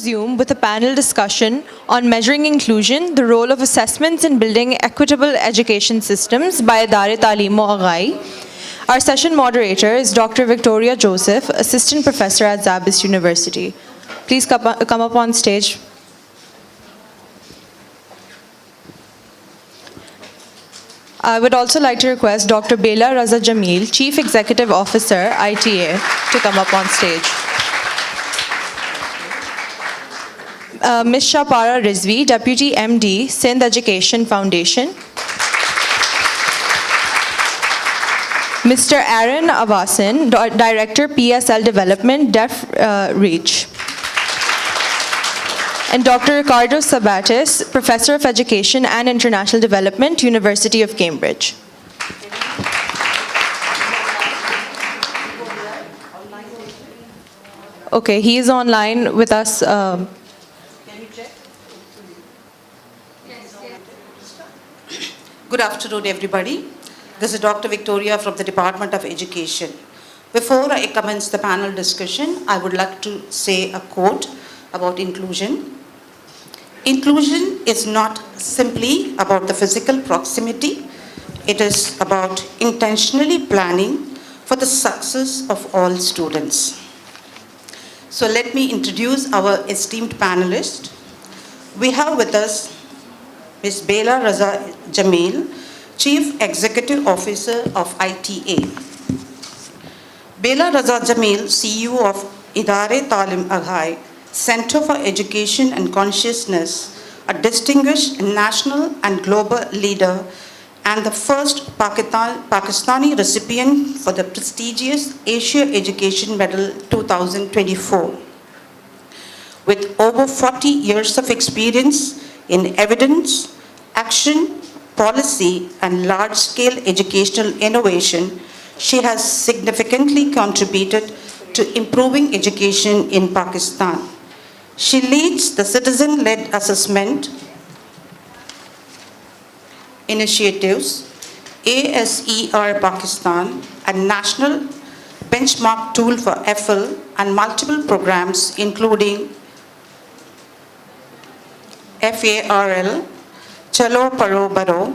resume with a panel discussion on measuring inclusion, the role of assessments in building equitable education systems by ادارے تعلیم و آغائی. Our session moderator is Dr. Victoria Joseph, Assistant Professor at SZABIST University. Please come up on stage. I would also like to request Dr. 𝗿𝗱 𝗿𝗻𝗄𝗎, Chief Executive Officer, ITA, to come up on stage. Ms. 𝗘𝗱𝗂 𝗚𝗹𝗿𝗲, Deputy MD, Sindh Education Foundation. Mr. 𝗂𝗱 𝗿𝗱𝗀, Director, PSL Development, 𝗏-𝗏𝒐. And Dr. Ricardo Sabates, Professor of Education and International Development, University of Cambridge. Okay, he is online with us. Can you check? Good afternoon, everybody. This is Dr. Victoria from the Department of Education. Before I commence the panel discussion, I would like to say a quote about inclusion. Inclusion is not simply about the physical proximity. It is about intentionally planning for the success of all students. So let me introduce our esteemed panelists. We have with us Ms. 𝗿𝗱𝗿 𝗿𝗻𝗄𝗎, Chief Executive Officer of ITA. 𝗿𝗱𝗿 𝗿𝗻𝗄𝗎, CEO of ادارے تعلیم آغائی, Center for Education and Consciousness, a distinguished national and global leader, and the first Pakistani recipient for the prestigious Asia Education Medal 2024. With over 40 years of experience in evidence, action, policy, and large-scale educational innovation, she has significantly contributed to improving education in Pakistan. She leads the citizen-led assessment initiatives, ASER Pakistan, a national benchmark tool for EFL, and multiple programs including FARL, Chalo Paro Baro,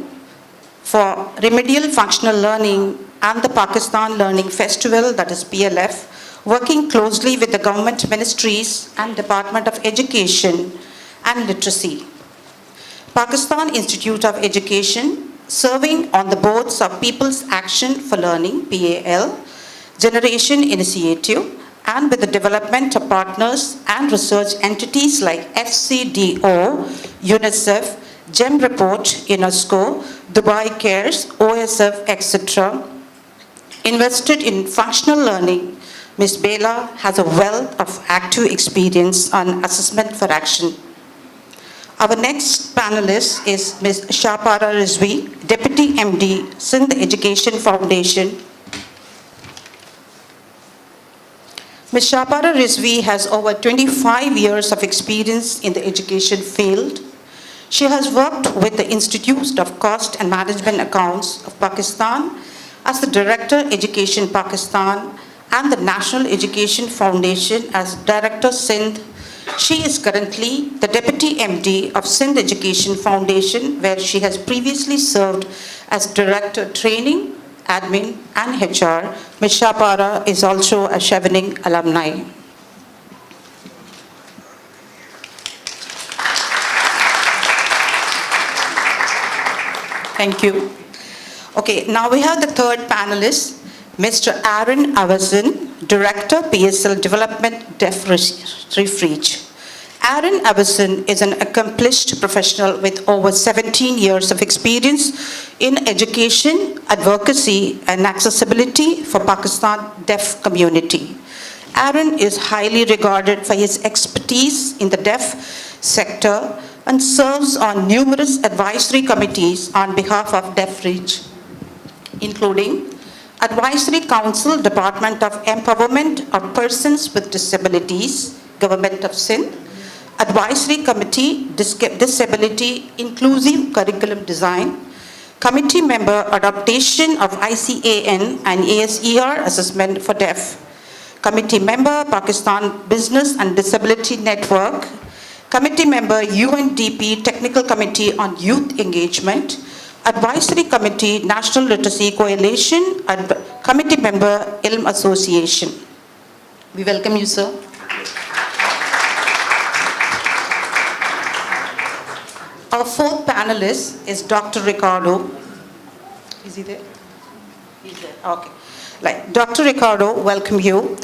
for remedial functional learning, and the Pakistan Learning Festival, that is PLF, working closely with the government ministries and Department of Education and Literacy. Pakistan Institute of Education, serving on the boards of People's Action for Learning, PAL, Generation Initiative, and with the development of partners and research entities like FCDO, UNICEF, GEM Report, UNESCO, Dubai Cares, OSF, etc., invested in functional learning. Ms. 𝗿𝗱𝗿 has a wealth of active experience on assessment for action. Our next panelist is Ms. 𝗘𝗱𝗂 𝗚𝗍𝗍, Deputy MD, Sindh Education Foundation. Ms. 𝗘𝗱𝗂 𝗚𝗍𝗍 has over 25 years of experience in the education field. She has worked with the Institute of Cost and Management Accounts of Pakistan as the Director, Education Pakistan, and the National Education Foundation as Director, Sindh. She is currently the Deputy MD of Sindh Education Foundation, where she has previously served as Director, Training, Admin, and HR. Ms. 𝗘𝗱𝗂 is also a Chevening alumni. Thank you. Okay, now we have the third panelist, Mr. Aaron Avazin, Director, PSL Development, 𝗏-𝗏𝗏. Aaron Avazin is an accomplished professional with over 17 years of experience in education, advocacy, and accessibility for Pakistan deaf community. Aaron is highly regarded for his expertise in the deaf sector and serves on numerous advisory committees on behalf of 𝗏-𝗏𝗏, including Advisory Council, Department of Empowerment of Persons with Disabilities, Government of Sindh, Advisory Committee, Disability Inclusive Curriculum Design, Committee Member, Adaptation of ICAN and ASER Assessment for Deaf, Committee Member, Pakistan Business and Disability Network, Committee Member, UNDP Technical Committee on Youth Engagement, Advisory Committee, National Literacy Coalition, and Committee Member, Ilm Association. We welcome you, sir. Our fourth panelist is Dr. Ricardo. Is he there? He's there, okay. Dr. Ricardo, welcome you.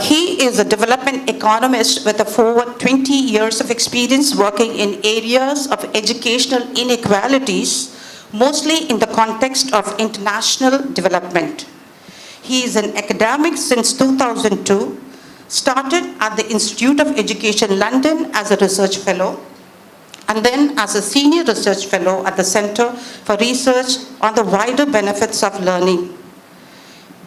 He is a development economist with over 20 years of experience working in areas of educational inequalities, mostly in the context of international development. He is an academic since 2002, started at the Institute of Education London as a research fellow, and then as a senior research fellow at the Centre for Research on the Wider Benefits of Learning.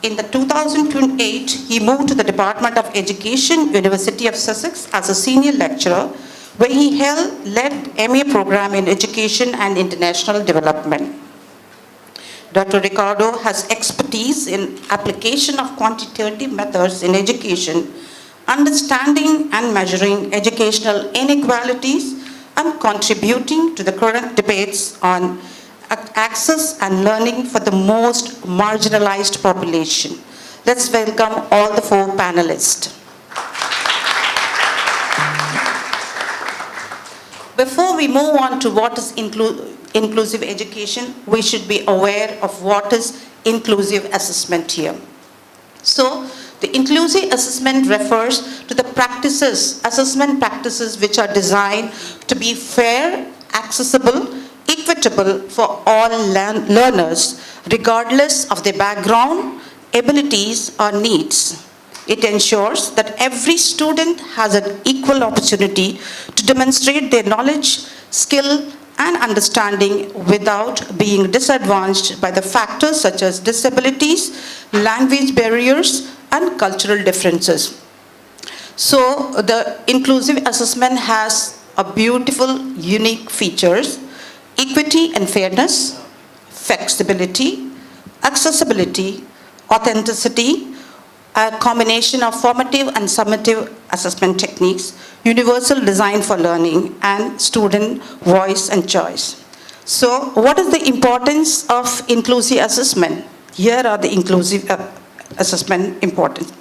In 2008, he moved to the Department of Education, University of Sussex as a senior lecturer, where he led MA program in Education and International Development. Dr. Ricardo has expertise in application of quantitative methods in education, understanding and measuring educational inequalities, and contributing to the current debates on access and learning for the most marginalized population. Let's welcome all the four panelists. Before we move on to what is inclusive education, we should be aware of what is inclusive assessment here. So, the inclusive assessment refers to the assessment practices which are designed to be fair, accessible, equitable for all learners, regardless of their background, abilities, or needs. It ensures that every student has an equal opportunity to demonstrate their knowledge, skill, and understanding without being disadvantaged by the factors such as disabilities, language barriers, and cultural differences. So the inclusive assessment has a beautiful, unique features: equity and fairness, flexibility, accessibility, authenticity, a combination of formative and summative assessment techniques, universal design for learning, and student voice and choice. So what is the importance of inclusive assessment? Here are the inclusive assessment importance.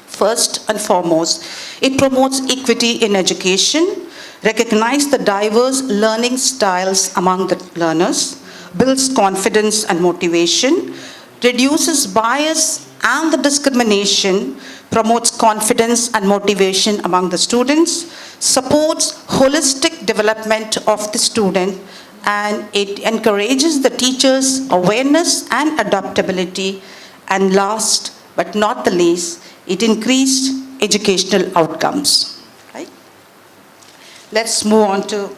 First and foremost, it promotes equity in education, recognizes the diverse learning styles among the learners, builds confidence and motivation, reduces bias and the discrimination, promotes confidence and motivation among the students, supports holistic development of the student, and it encourages the teachers' awareness and adaptability, and last but not the least, it increased educational outcomes. Right? Let's move on to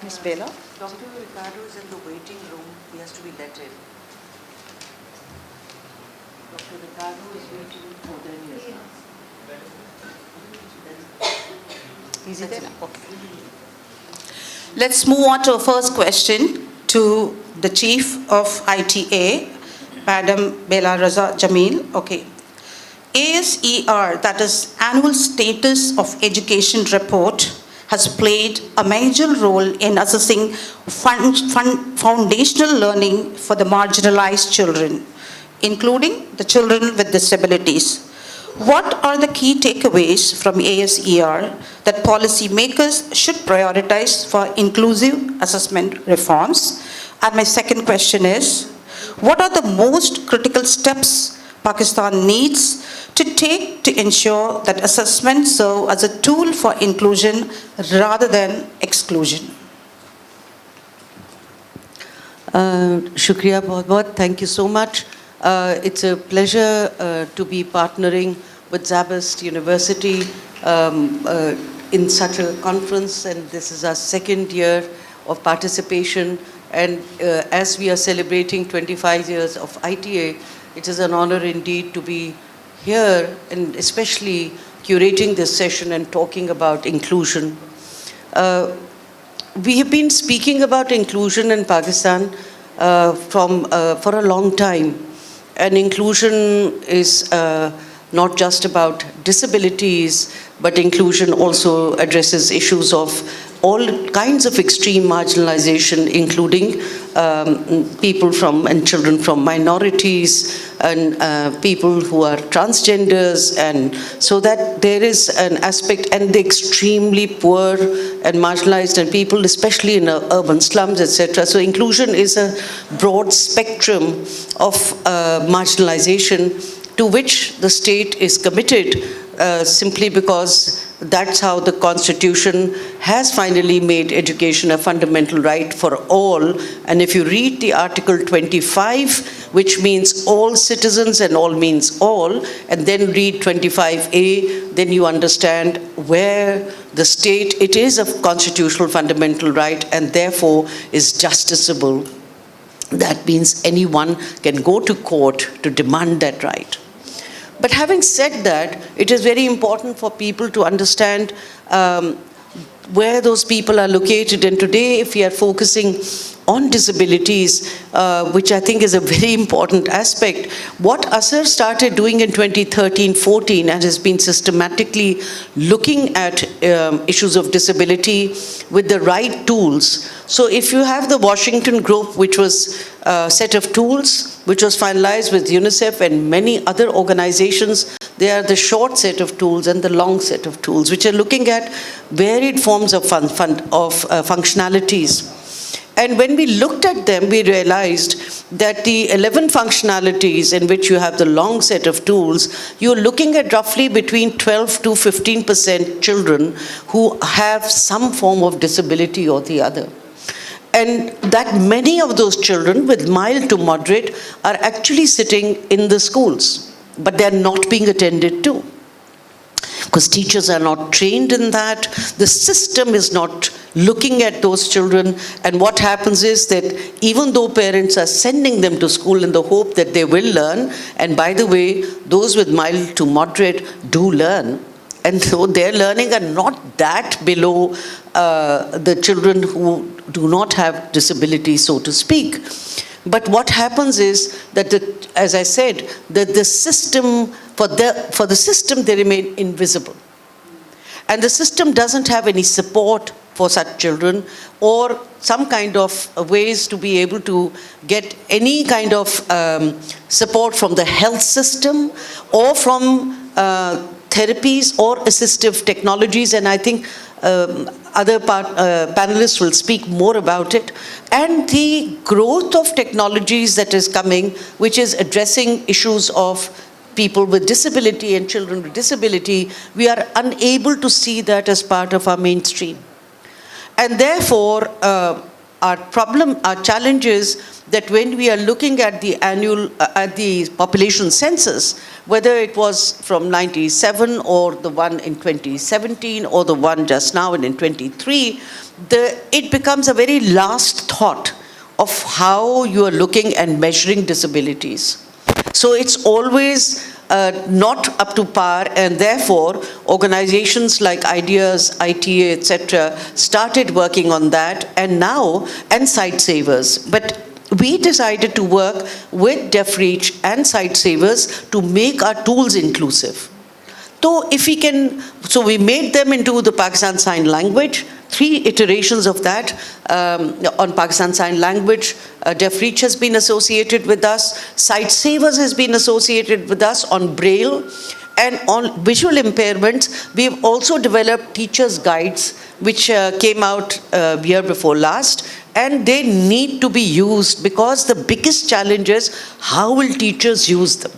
Ms. Bela. Dr. Ricardo is in the waiting room. He has to be let in. Dr. Ricardo is waiting for them. Is it there? Okay. Let's move on to our first question to the Chief of ITA, Madam Bela Raza Jamil. Okay. ASER, that is Annual Status of Education Report, has played a major role in assessing foundational learning for the marginalized children, including the children with disabilities. What are the key takeaways from ASER that policymakers should prioritize for inclusive assessment reforms? And my second question is, what are the most critical steps Pakistan needs to take to ensure that assessments serve as a tool for inclusion rather than exclusion? Shukriya bahut, thank you so much. It's a pleasure to be partnering with SZABIST University in such a conference, and this is our second year of participation. And as we are celebrating 25 years of ITA, it is an honor indeed to be here and especially curating this session and talking about inclusion. We have been speaking about inclusion in Pakistan for a long time. And inclusion is not just about disabilities, but inclusion also addresses issues of all kinds of extreme marginalization, including people from and children from minorities and people who are transgenders, and so that there is an aspect, and the extremely poor and marginalized and people especially in urban slums, etc. So inclusion is a broad spectrum of marginalization to which the state is committed simply because that's how the Constitution has finally made education a fundamental right for all. And if you read the Article 25, which means all citizens and all means all, and then read 25A, then you understand where the state, it is a constitutional fundamental right and therefore is justiciable. That means anyone can go to court to demand that right. But having said that, it is very important for people to understand where those people are located. And today, if we are focusing on disabilities, which I think is a very important aspect, what ASR started doing in 2013-14 and has been systematically looking at issues of disability with the right tools. So if you have the Washington group, which was a set of tools, which was finalized with UNICEF and many other organizations, they are the short set of tools and the long set of tools, which are looking at varied forms of functionalities. And when we looked at them, we realized that the 11 functionalities in which you have the long set of tools, you're looking at roughly between 12 to 15% children who have some form of disability or the other. And that many of those children with mild to moderate are actually sitting in the schools, but they're not being attended to, because teachers are not trained in that. The system is not looking at those children, and what happens is that even though parents are sending them to school in the hope that they will learn, and by the way, those with mild to moderate do learn, and so their learning are not that below the children who do not have disability, so to speak. But what happens is that, as I said, that the system, for the system, they remain invisible. And the system doesn't have any support for such children or some kind of ways to be able to get any kind of support from the health system or from therapies or assistive technologies. And I think other panelists will speak more about it. And the growth of technologies that is coming, which is addressing issues of people with disability and children with disability, we are unable to see that as part of our mainstream. And therefore, our challenge is that when we are looking at the the population census, whether it was from 97 or the one in 2017 or the one just now and in 23, it becomes a very last thought of how you are looking and measuring disabilities. So it's always not up to par, and therefore organizations like IDEAS, ITA, etc. started working on that, and Sightsavers. But we decided to work with DeafReach and Sightsavers to make our tools inclusive. So if we can, so we made them into the Pakistan Sign Language, 3 iterations of that on Pakistan Sign Language. DeafReach has been associated with us. Sightsavers has been associated with us on Braille. And on visual impairments, we've also developed teachers' guides, which came out year before last. And they need to be used because the biggest challenge is how will teachers use them?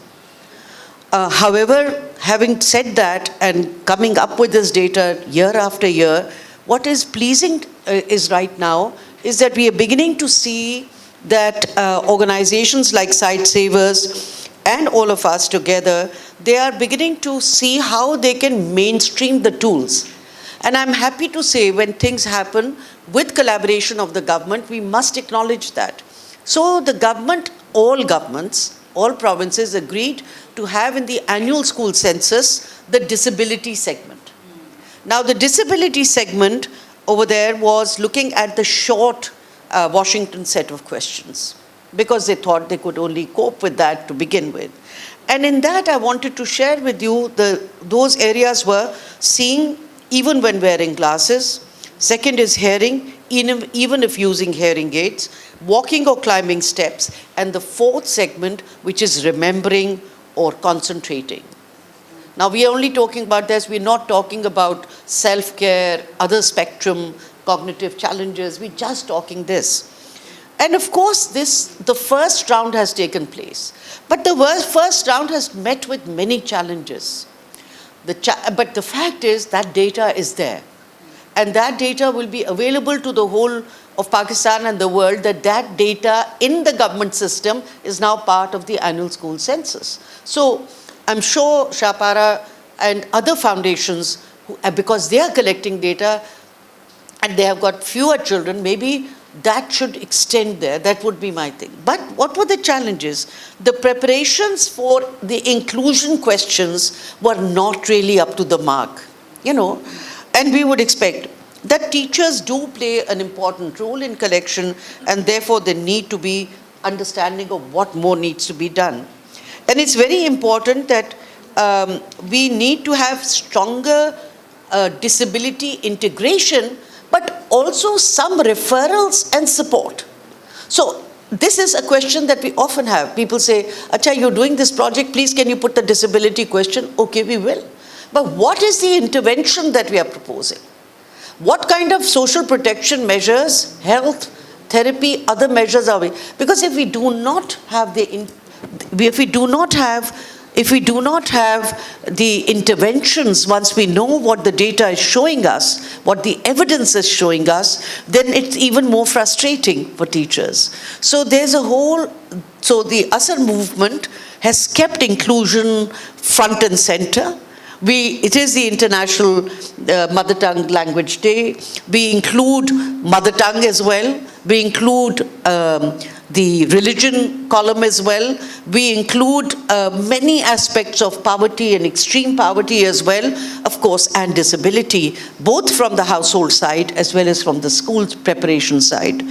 However, having said that and coming up with this data year after year, what is pleasing is right now is that we are beginning to see that organizations like Sightsavers and all of us together, they are beginning to see how they can mainstream the tools. And I'm happy to say when things happen with collaboration of the government, we must acknowledge that. So the government, all governments, all provinces agreed to have in the annual school census the disability segment. Now the disability segment over there was looking at the short Washington set of questions because they thought they could only cope with that to begin with. And in that, I wanted to share with you those areas were seeing even when wearing glasses. Second is hearing, even if using hearing aids, walking or climbing steps, and the fourth segment, which is remembering or concentrating. Now, we are only talking about this. We're not talking about self-care, other spectrum, cognitive challenges. We're just talking this. And of course, the first round has taken place. But the first round has met with many challenges. But the fact is that data is there. And that data will be available to the whole of Pakistan and the world, that data in the government system is now part of the annual school census. So I'm sure Shahpara and other foundations, because they are collecting data and they have got fewer children, maybe that should extend there. That would be my thing. But what were the challenges? The preparations for the inclusion questions were not really up to the mark, and we would expect that teachers do play an important role in collection, and therefore they need to be understanding of what more needs to be done. And it's very important that we need to have stronger disability integration, but also some referrals and support. So this is a question that we often have. People say, Acha, you're doing this project, please can you put the disability question? Okay, we will. But what is the intervention that we are proposing? What kind of social protection measures, health, therapy, other measures are we? Because if we do not have the interventions, once we know what the data is showing us, what the evidence is showing us, then it's even more frustrating for teachers. So the Asar movement has kept inclusion front and center. It is the International Mother Tongue Language Day. We include mother tongue as well. We include the religion column as well. We include many aspects of poverty and extreme poverty as well, of course, and disability, both from the household side as well as from the school preparation side.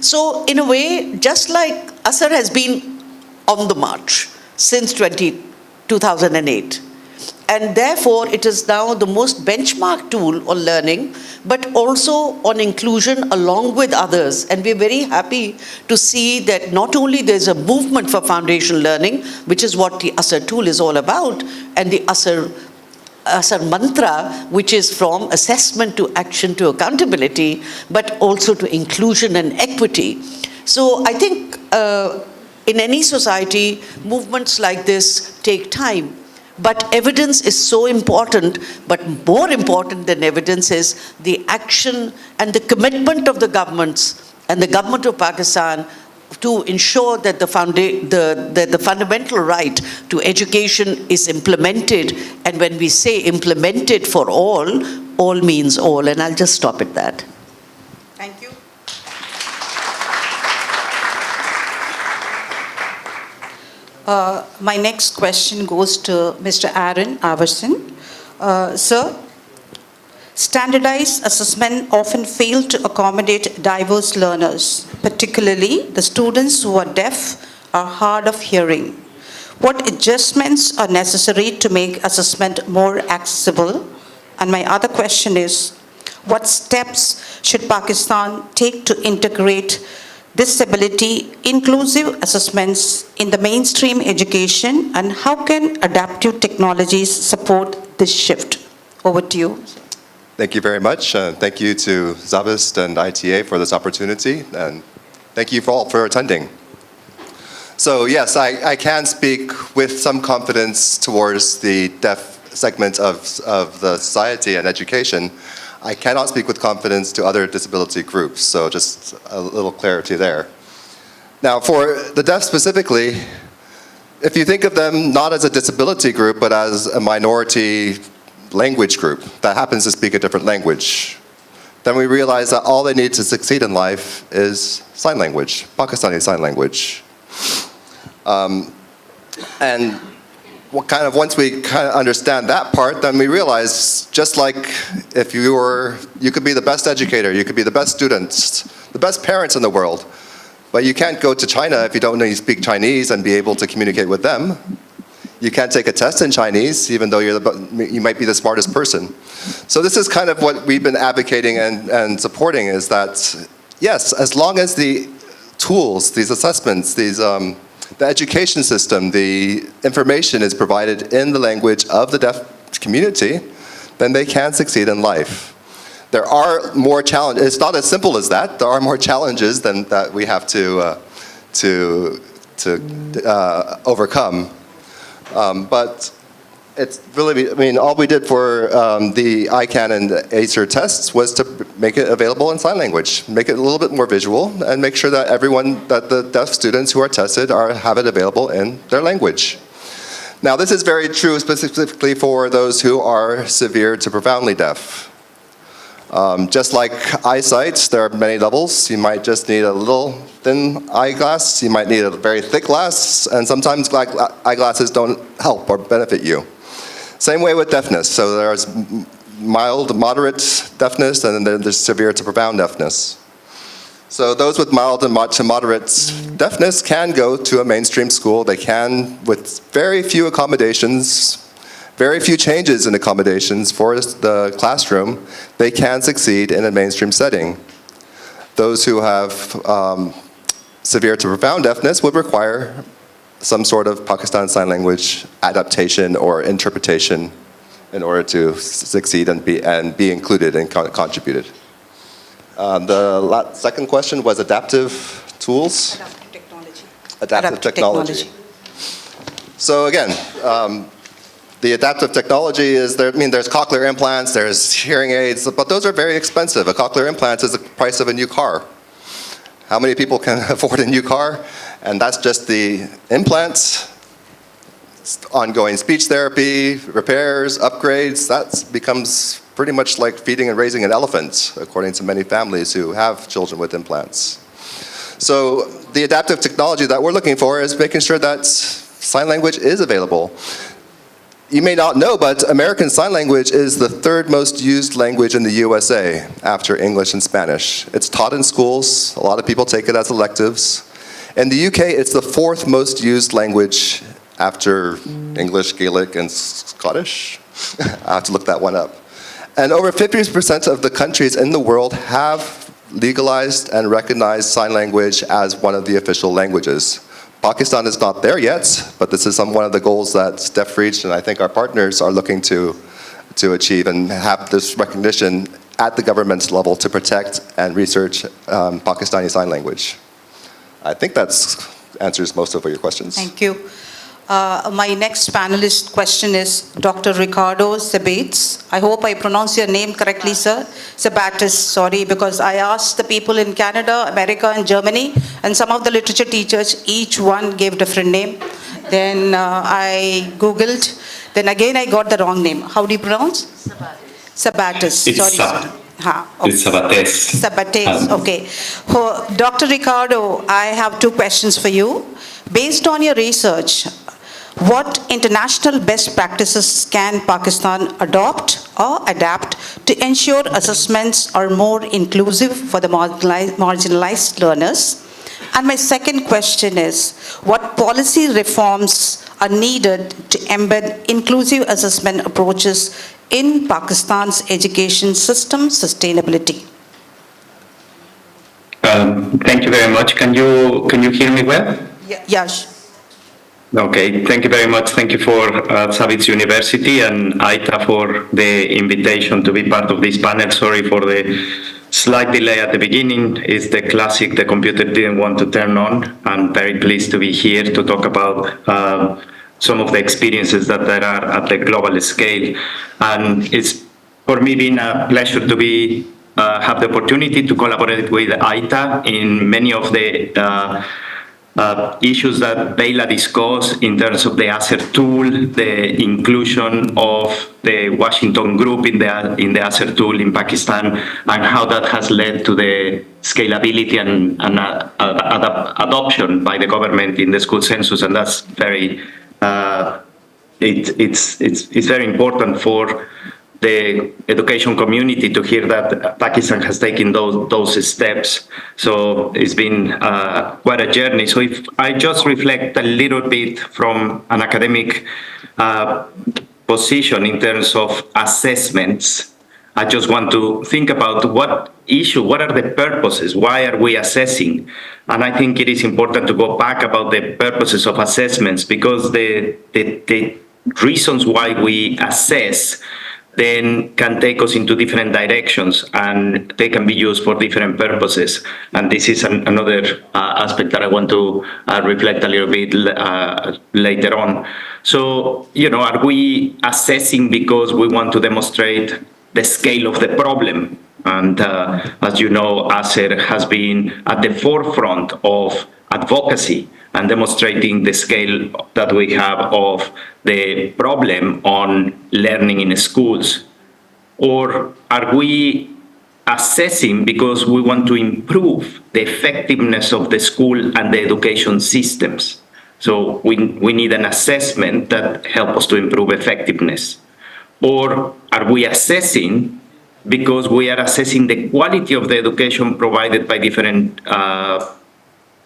So in a way, just like Asar has been on the march since 2008, and therefore it is now the most benchmark tool on learning, but also on inclusion along with others. And we're very happy to see that not only there's a movement for foundation learning, which is what the Asar tool is all about, and the Asar mantra, which is from assessment to action to accountability, but also to inclusion and equity. So I think in any society, movements like this take time. But evidence is so important, but more important than evidence is the action and the commitment of the governments and the government of Pakistan to ensure that the fundamental right to education is implemented. And when we say implemented for all means all. And I'll just stop at that. Thank you. My next question goes to Mr. Aaron Averson. Sir, standardized assessment often fail to accommodate diverse learners, particularly the students who are deaf or hard of hearing. What adjustments are necessary to make assessment more accessible? And my other question is, what steps should Pakistan take to integrate disability inclusive assessments in the mainstream education, and how can adaptive technologies support this shift? Over to you. Thank you very much. Thank you to SZABIST and ITA for this opportunity, and thank you all for attending. So yes, I can speak with some confidence towards the deaf segment of the society and education. I cannot speak with confidence to other disability groups, so just a little clarity there. Now, for the deaf specifically, if you think of them not as a disability group, but as a minority language group that happens to speak a different language, then we realize that all they need to succeed in life is sign language, Pakistani Sign Language. And once we understand that part, then we realize, just like if you could be the best educator, you could be the best students, the best parents in the world, but you can't go to China if you don't know you speak Chinese and be able to communicate with them. You can't take a test in Chinese, even though you might be the smartest person. So this is kind of what we've been advocating and supporting, is that, yes, as long as the tools, these assessments, the education system, the information is provided in the language of the deaf community, then they can succeed in life. There are more challenges. It's not as simple as that. There are more challenges than that we have to overcome. But it's really, I mean, all we did for the ICANN and the ACER tests was to make it available in sign language, make it a little bit more visual, and make sure that that the deaf students who are tested have it available in their language. Now, this is very true specifically for those who are severe to profoundly deaf. Just like eyesight, there are many levels. You might just need a little thin eyeglass. You might need a very thick glass, and sometimes eyeglasses don't help or benefit you. Same way with deafness. So there's mild, moderate deafness, and then there's severe to profound deafness. So those with mild to moderate deafness can go to a mainstream school. They can, with very few accommodations, very few changes in accommodations for the classroom, they can succeed in a mainstream setting. Those who have severe to profound deafness would require some sort of Pakistan Sign Language adaptation or interpretation in order to succeed and be included and contributed. The second question was adaptive tools? Adaptive technology. Adaptive technology. So again, the adaptive technology is there. I mean, there's cochlear implants, there's hearing aids, but those are very expensive. A cochlear implant is the price of a new car. How many people can afford a new car? And that's just the implants, ongoing speech therapy, repairs, upgrades. That becomes pretty much like feeding and raising an elephant, according to many families who have children with implants. So the adaptive technology that we're looking for is making sure that sign language is available. You may not know, but American Sign Language is the third most used language in the USA after English and Spanish. It's taught in schools. A lot of people take it as electives. In the UK, it's the fourth most used language after English, Gaelic, and Scottish. I have to look that one up. And over 50% of the countries in the world have legalized and recognized sign language as one of the official languages. Pakistan is not there yet, but this is one of the goals that DeafReach and I think our partners are looking to achieve, and have this recognition at the government level to protect and research Pakistani Sign Language. I think that answers most of your questions. Thank you. My next panelist question is Dr. 𝗥𝗲𝗂 𝗖𝗱. I hope I pronounce your name correctly, sir. 𝗥𝗲𝗂, sorry, because I asked the people in Canada, America, and Germany, and some of the literature teachers, each one gave different name. Then I Googled. Then again, I got the wrong name. How do you pronounce? 𝗥𝗲𝗂. Sorry, sir. It's 𝗥𝗲𝗂. 𝗥𝗲𝗂, okay. Dr. 𝗥𝗲𝗂, I have two questions for you. Based on your research, what international best practices can Pakistan adopt or adapt to ensure assessments are more inclusive for the marginalized learners? And my second question is, what policy reforms are needed to embed inclusive assessment approaches in Pakistan's education system sustainability? Thank you very much. Can you hear me well? Yes. Okay, thank you very much. Thank you for SZABIST University and ITA for the invitation to be part of this panel. Sorry for the slight delay at the beginning. It's the classic, the computer didn't want to turn on. I'm very pleased to be here to talk about some of the experiences that there are at the global scale. And it's for me been a pleasure to be have the opportunity to collaborate with ITA in many of the issues that Bela discussed in terms of the ASER tool, the inclusion of the Washington group in the ASER tool in Pakistan, and how that has led to the scalability and adoption by the government in the school census, and that's very it's very important for the education community to hear that Pakistan has taken those steps. So it's been quite a journey. So if I just reflect a little bit from an academic position in terms of assessments, I just want to think about what are the purposes, why are we assessing? And I think it is important to go back about the purposes of assessments, because the reasons why we assess then can take us into different directions, and they can be used for different purposes. And this is another aspect that I want to reflect a little bit later on. So, are we assessing because we want to demonstrate the scale of the problem? And as you know, ASER has been at the forefront of advocacy and demonstrating the scale that we have of the problem on learning in schools? Or are we assessing because we want to improve the effectiveness of the school and the education systems? So we need an assessment that helps us to improve effectiveness. Or are we assessing because we are assessing the quality of the education provided by different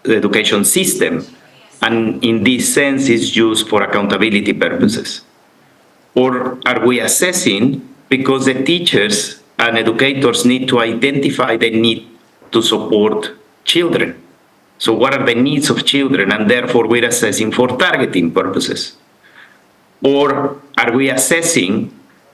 education system, and in this sense is used for accountability purposes? Or are we assessing because the teachers and educators need to identify the need to support children? So what are the needs of children, and therefore we're assessing for targeting purposes? Or are we assessing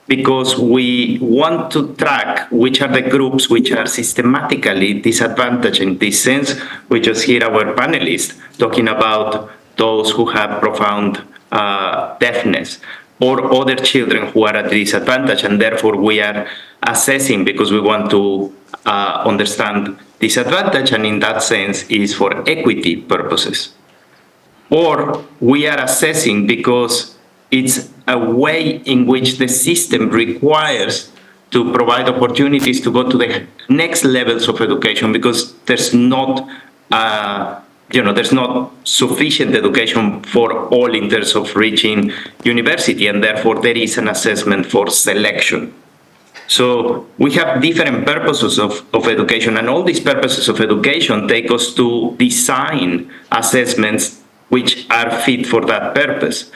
because we want to track which are the groups which are systematically disadvantaged? In this sense, we just hear our panelists talking about those who have profound deafness, or other children who are at disadvantage, and therefore we are assessing because we want to understand disadvantage, and in that sense is for equity purposes. Or we are assessing because it's a way in which the system requires to provide opportunities to go to the next levels of education, because there's not there's not sufficient education for all in terms of reaching university, and therefore there is an assessment for selection. So we have different purposes of education, and all these purposes of education take us to design assessments which are fit for that purpose.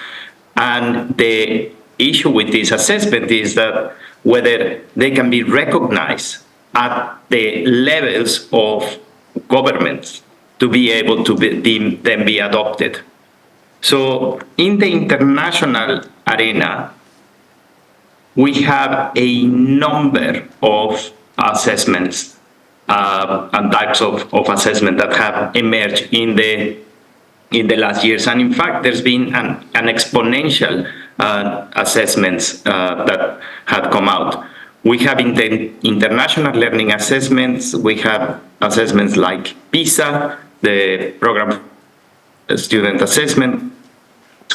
And the issue with this assessment is that whether they can be recognized at the levels of governments to be able to then be adopted. So in the international arena, we have a number of assessments and types of assessment that have emerged in the last years. And in fact, there's been an exponential assessments that have come out. We have in the international learning assessments, we have assessments like PISA, the program student assessment.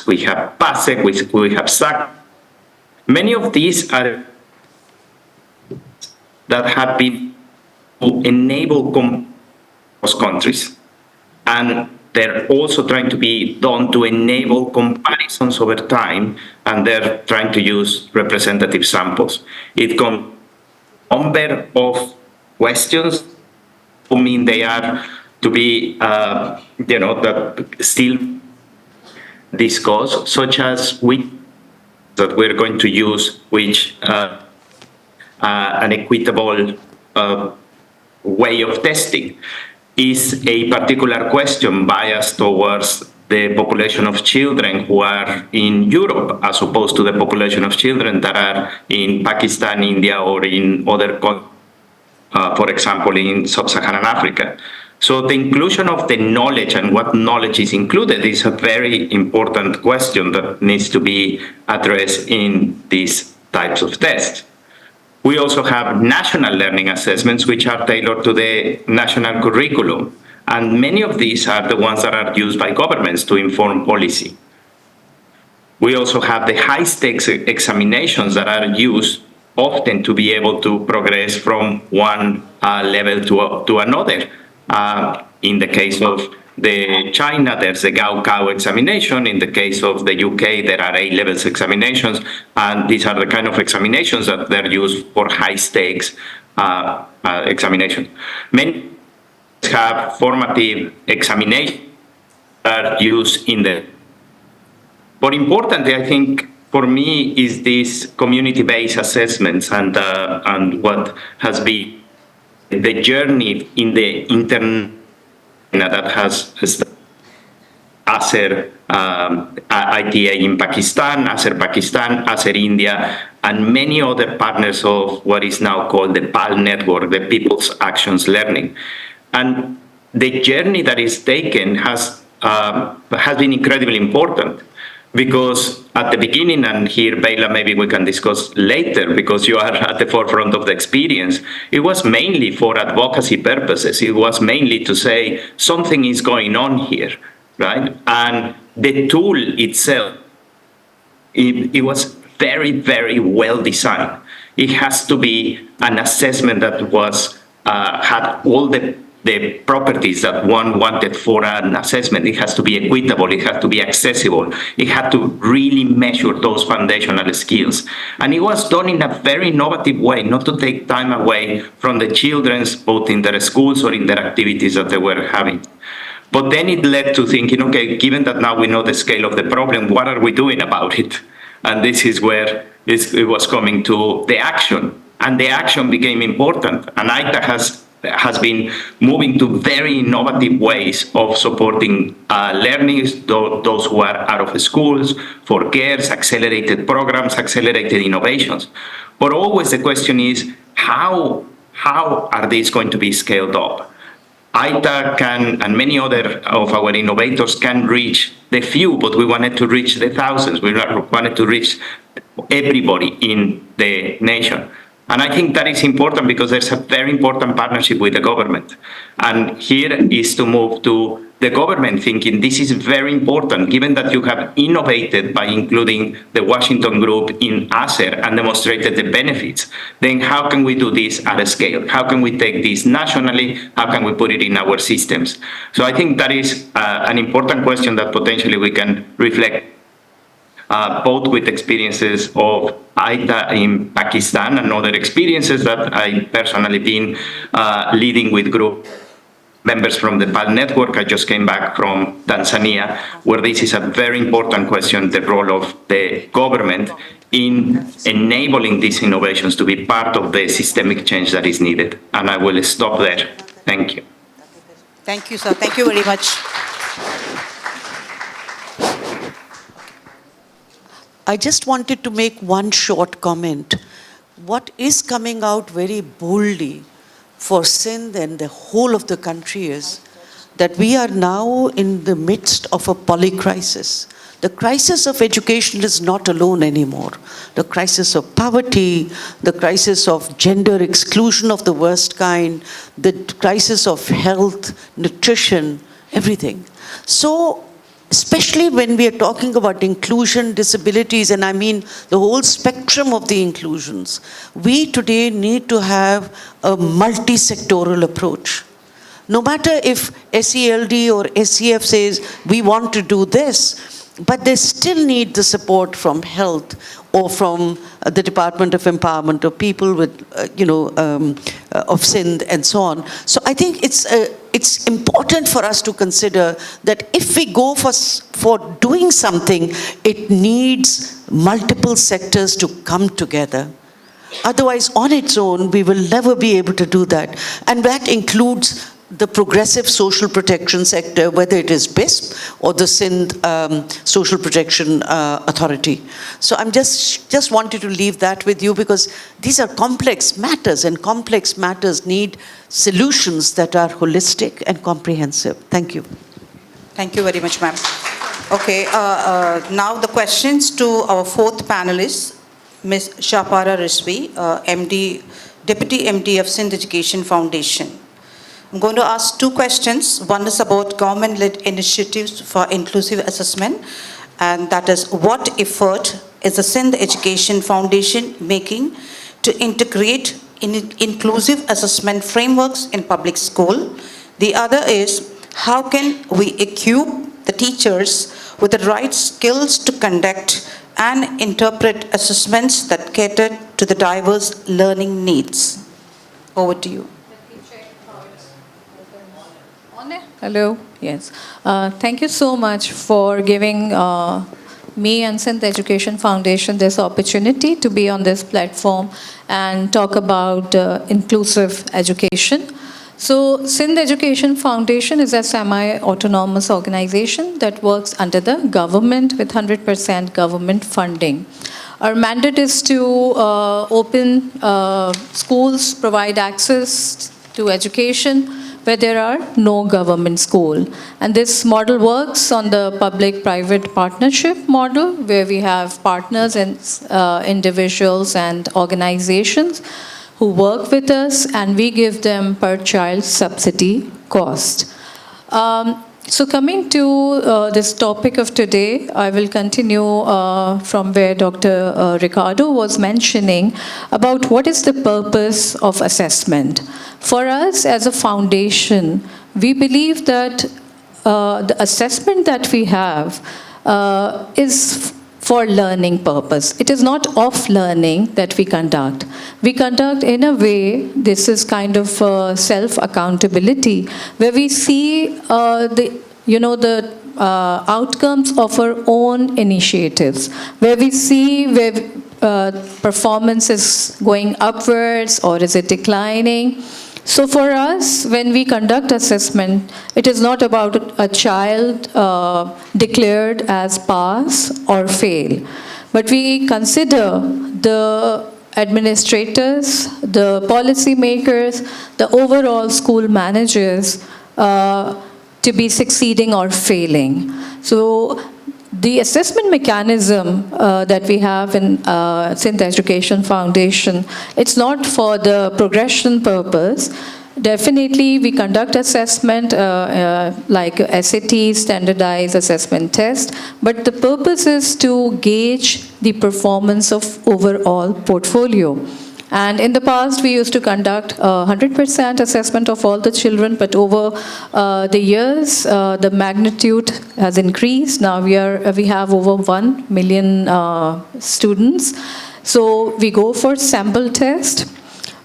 We have PASEC, we have SAC. Many of these are that have been to enable across countries, and they're also trying to be done to enable comparisons over time, and they're trying to use representative samples. It comes number of questions. I mean, they are to be, that still discussed, such as which that we're going to use, which an equitable way of testing. Is a particular question biased towards the population of children who are in Europe as opposed to the population of children that are in Pakistan, India, or in other countries, for example, in sub-Saharan Africa? So the inclusion of the knowledge and what knowledge is included is a very important question that needs to be addressed in these types of tests. We also have national learning assessments, which are tailored to the national curriculum. And many of these are the ones that are used by governments to inform policy. We also have the high-stakes examinations that are used often to be able to progress from one level to another. In the case of the China, there's the 𝗥𝗀𝗀 examination. In the case of the UK, there are A-levels examinations, and these are the kind of examinations that they're used for high-stakes examination. Many have formative examinations that are used in the. But importantly, I think, for me, is these community-based assessments and what has been the journey in the internet that has ASER ITA in Pakistan, ASER Pakistan, ASER India, and many other partners of what is now called the PAL network, the People's Actions Learning. And the journey that is taken has been incredibly important. Because at the beginning, and here, Bela, maybe we can discuss later, because you are at the forefront of the experience, it was mainly for advocacy purposes. It was mainly to say something is going on here, right? And the tool itself, it was very, very well designed. It has to be an assessment that was had all the properties that one wanted for an assessment. It has to be equitable, it has to be accessible, it had to really measure those foundational skills. And it was done in a very innovative way, not to take time away from the children's, both in their schools or in their activities that they were having. But then it led to thinking, okay, given that now we know the scale of the problem, what are we doing about it? And this is where it was coming to the action. And the action became important. And ITA has been moving to very innovative ways of supporting learning, those who are out of schools, for girls, accelerated programs, accelerated innovations. But always the question is, how are these going to be scaled up? ITA can, and many other of our innovators can reach the few, but we wanted to reach the thousands. We wanted to reach everybody in the nation. And I think that is important because there's a very important partnership with the government. And here is to move to the government thinking this is very important, given that you have innovated by including the Washington group in ASER and demonstrated the benefits. Then how can we do this at a scale? How can we take this nationally? How can we put it in our systems? So I think that is an important question that potentially we can reflect both with experiences of ITA in Pakistan and other experiences that I personally been leading with group members from the PAL network. I just came back from Tanzania, where this is a very important question, the role of the government in enabling these innovations to be part of the systemic change that is needed. And I will stop there. Thank you. Thank you, sir. Thank you very much. I just wanted to make one short comment. What is coming out very boldly for Sindh and the whole of the country is that we are now in the midst of a polycrisis. The crisis of education is not alone anymore. The crisis of poverty, the crisis of gender exclusion of the worst kind, the crisis of health, nutrition, everything. So, especially when we are talking about inclusion, disabilities, and I mean the whole spectrum of the inclusions, we today need to have a multi-sectoral approach. No matter if SELD or SCF says, we want to do this, but they still need the support from health or from the Department of Empowerment of People with, of Sindh and so on. So I think it's important for us to consider that if we go for doing something, it needs multiple sectors to come together. Otherwise, on its own, we will never be able to do that. And that includes the progressive social protection sector, whether it is BISP or the Sindh Social Protection Authority. So I'm just wanted to leave that with you because these are complex matters and complex matters need solutions that are holistic and comprehensive. Thank you. Thank you very much, ma'am. Okay, now the questions to our fourth panelist, Ms. Shapara Rizvi, MD, Deputy MD of Sindh Education Foundation. I'm going to ask two questions. One is about government-led initiatives for inclusive assessment, and that is, what effort is the Sindh Education Foundation making to integrate inclusive assessment frameworks in public school? The other is, How can we equip the teachers with the right skills to conduct and interpret assessments that cater to the diverse learning needs? Over to you. Hello. Yes. Thank you so much for giving me and Sindh Education Foundation this opportunity to be on this platform and talk about inclusive education. So Sindh Education Foundation is a semi-autonomous organization that works under the government with 100% government funding. Our mandate is to open schools, provide access to education where there are no government school. And this model works on the public-private partnership model, where we have partners and individuals and organizations who work with us, and we give them per child subsidy cost. So coming to this topic of today, I will continue from where Dr. Ricardo was mentioning about what is the purpose of assessment. For us as a foundation, we believe that the assessment that we have is for learning purpose. It is not of learning that we conduct. We conduct in a way, this is kind of self-accountability, where we see the outcomes of our own initiatives, where we see where performance is going upwards or is it declining. So for us, when we conduct assessment, it is not about a child declared as pass or fail, but we consider the administrators, the policy makers, the overall school managers to be succeeding or failing. So the assessment mechanism that we have in Sindh Education Foundation, it's not for the progression purpose. Definitely, we conduct assessment like SAT, standardized assessment test, but the purpose is to gauge the performance of overall portfolio. And in the past, we used to conduct 100% assessment of all the children, but over the years, the magnitude has increased. Now we have over 1 million students. So we go for sample test,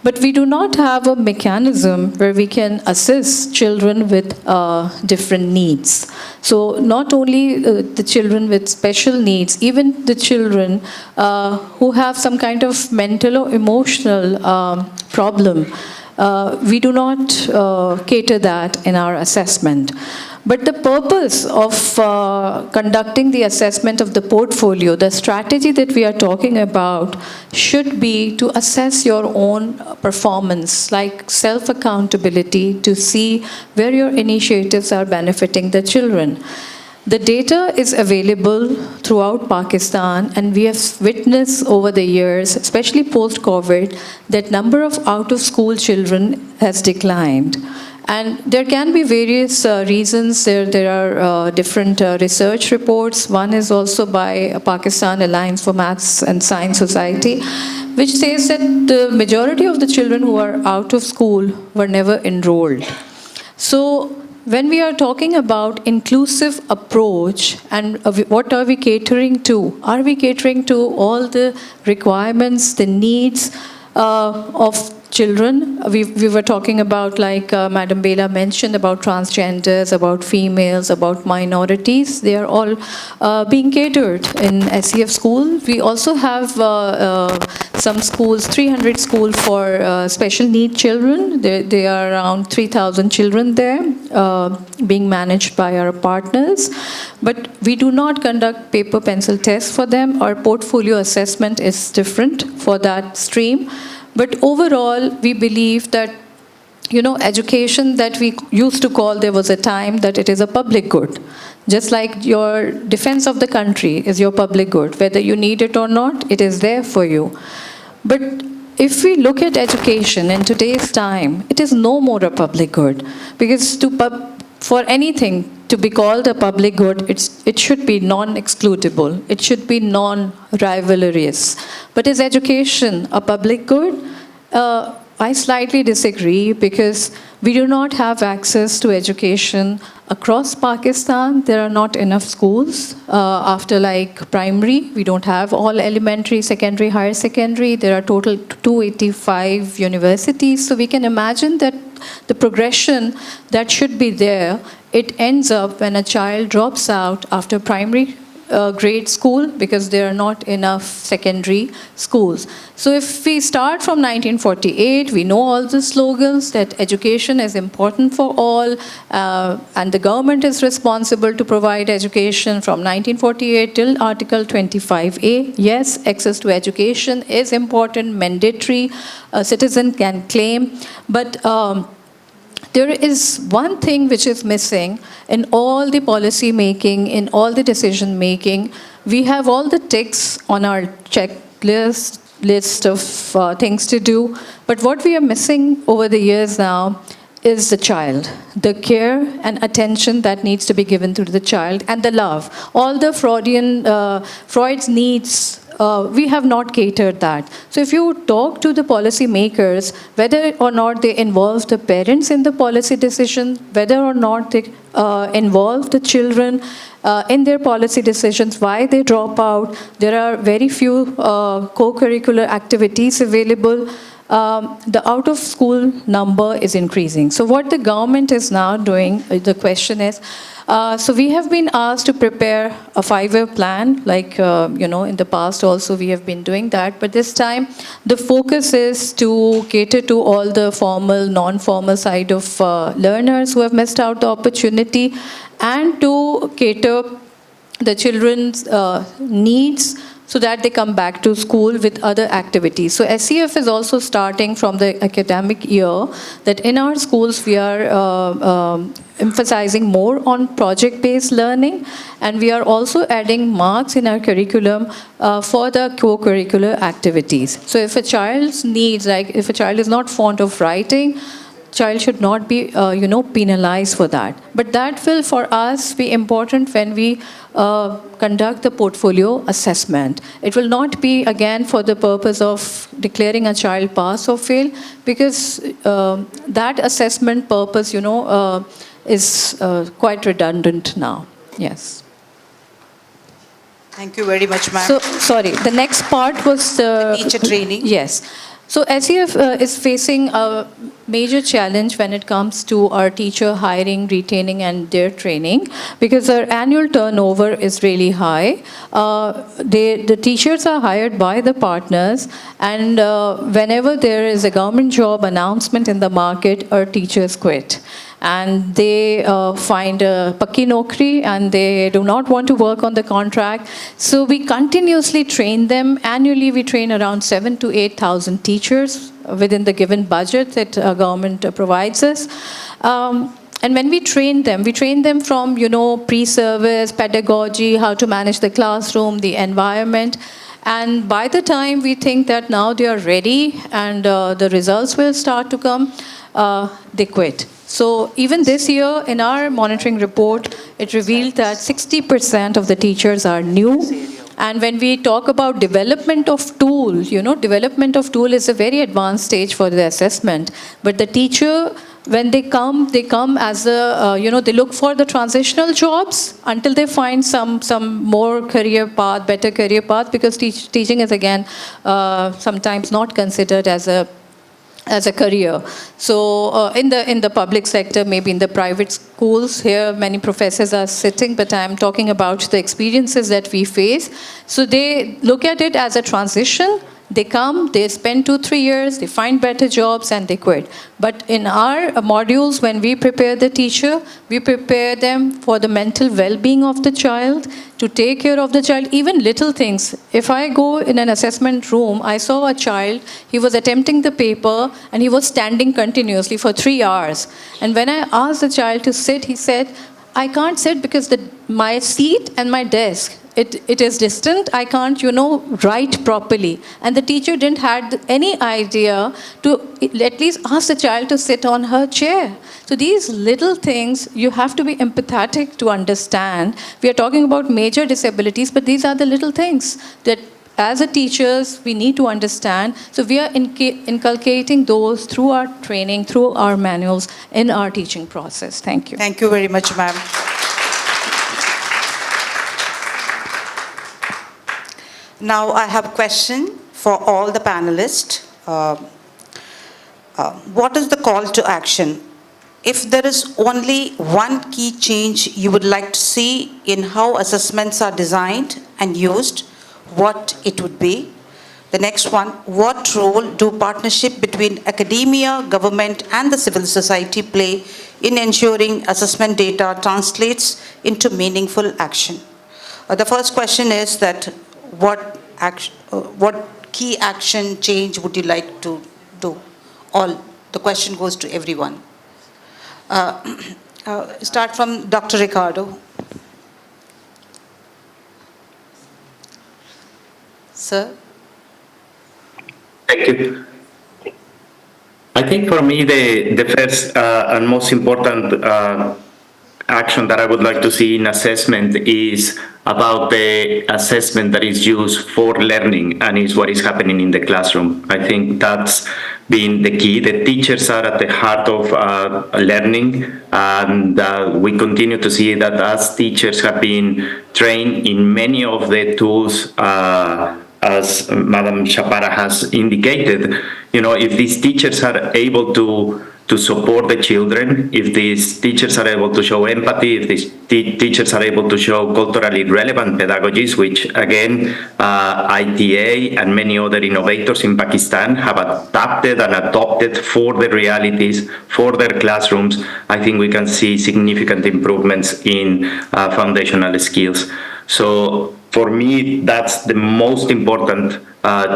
but we do not have a mechanism where we can assess children with different needs. So not only the children with special needs, even the children who have some kind of mental or emotional problem, we do not cater that in our assessment. But the purpose of conducting the assessment of the portfolio, the strategy that we are talking about, should be to assess your own performance, like self-accountability, to see where your initiatives are benefiting the children. The data is available throughout Pakistan, and we have witnessed over the years, especially post-COVID, that number of out-of-school children has declined. And there can be various reasons. There are different research reports. One is also by Pakistan Alliance for Maths and Science Society, which says that the majority of the children who are out of school were never enrolled. So when we are talking about inclusive approach and what are we catering to? Are we catering to all the requirements, the needs of children? We were talking about, like Madam Bela mentioned, about transgenders, about females, about minorities. They are all being catered in SEF school. We also have some schools, 300 schools for special need children. There are around 3,000 children there being managed by our partners. But we do not conduct paper pencil tests for them. Our portfolio assessment is different for that stream. But overall, we believe that, education that we used to call, there was a time that it is a public good. Just like your defense of the country is your public good. Whether you need it or not, it is there for you. But if we look at education in today's time, it is no more a public good. Because for anything to be called a public good, it should be non-excludable. It should be non-rivalrous. But is education a public good? I slightly disagree because we do not have access to education across Pakistan. There are not enough schools after like primary. We don't have all elementary, secondary, higher secondary. There are total 285 universities. So we can imagine that the progression that should be there, it ends up when a child drops out after primary grade school because there are not enough secondary schools. So if we start from 1948, we know all the slogans that education is important for all and the government is responsible to provide education from 1948 till Article 25A. Yes, access to education is important, mandatory, a citizen can claim, but there is one thing which is missing in all the policy making, in all the decision making. We have all the ticks on our list of things to do, but what we are missing over the years now is the child, the care and attention that needs to be given to the child, and the love. All the Freud's needs, we have not catered that. So if you talk to the policy makers, whether or not they involve the parents in the policy decision, whether or not they involve the children in their policy decisions, why they drop out, there are very few co-curricular activities available. The out-of-school number is increasing. So what the government is now doing, the question is, so we have been asked to prepare a 5-year plan, like, in the past also we have been doing that, but this time the focus is to cater to all the formal, non-formal side of learners who have missed out the opportunity and to cater the children's needs so that they come back to school with other activities. So SCF is also starting from the academic year that in our schools we are emphasizing more on project-based learning, and we are also adding marks in our curriculum for the co-curricular activities. So if a child's needs, like if a child is not fond of writing, child should not be, penalized for that. But that will, for us, be important when we conduct the portfolio assessment. It will not be, again, for the purpose of declaring a child pass or fail, because that assessment purpose, is quite redundant now. Yes. Thank you very much, ma'am. So, sorry, the next part was the Teacher training. Yes. So SEF is facing a major challenge when it comes to our teacher hiring, retaining, and their training, because our annual turnover is really high. The teachers are hired by the partners, and whenever there is a government job announcement in the market, our teachers quit. And they find a pakki nokri, and they do not want to work on the contract. So we continuously train them. Annually, we train around 7,000 to 8,000 teachers within the given budget that government provides us. And when we train them from, pre-service, pedagogy, how to manage the classroom, the environment. And by the time we think that now they are ready and the results will start to come, they quit. So even this year, in our monitoring report, it revealed that 60% of the teachers are new. And when we talk about development of tool, development of tool is a very advanced stage for the assessment. But the teacher, when they come as a, they look for the transitional jobs until they find some more career path, better career path, because teaching is again sometimes not considered as a career. So in the public sector, maybe in the private schools, here many professors are sitting, but I'm talking about the experiences that we face. So they look at it as a transition. They come, they spend 2-3 years, they find better jobs, and they quit. But in our modules, when we prepare the teacher, we prepare them for the mental well-being of the child, to take care of the child, even little things. If I go in an assessment room, I saw a child, he was attempting the paper, and he was standing continuously for 3 hours. And when I asked the child to sit, he said, I can't sit because my seat and my desk, it is distant. I can't, write properly. And the teacher didn't have any idea to at least ask the child to sit on her chair. So these little things, you have to be empathetic to understand. We are talking about major disabilities, but these are the little things that as a teachers, we need to understand. So we are inculcating those through our training, through our manuals, in our teaching process. Thank you. Thank you very much, ma'am. Now I have a question for all the panelists. What is the call to action? If there is only one key change you would like to see in how assessments are designed and used, what it would be? The next one, what role do partnership between academia, government, and the civil society play in ensuring assessment data translates into meaningful action? The first question is that what key action change would you like to do? The question goes to everyone. Start from Dr. Ricardo. Sir? Thank you. I think for me, the first and most important action that I would like to see in assessment is about the assessment that is used for learning and is what is happening in the classroom. I think that's been the key. The teachers are at the heart of learning, and we continue to see that as teachers have been trained in many of the tools, as Madam Shapara has indicated, if these teachers are able to support the children, if these teachers are able to show empathy, if these teachers are able to show culturally relevant pedagogies, which again, ITA and many other innovators in Pakistan have adapted and adopted for the realities, for their classrooms, I think we can see significant improvements in foundational skills. So for me, that's the most important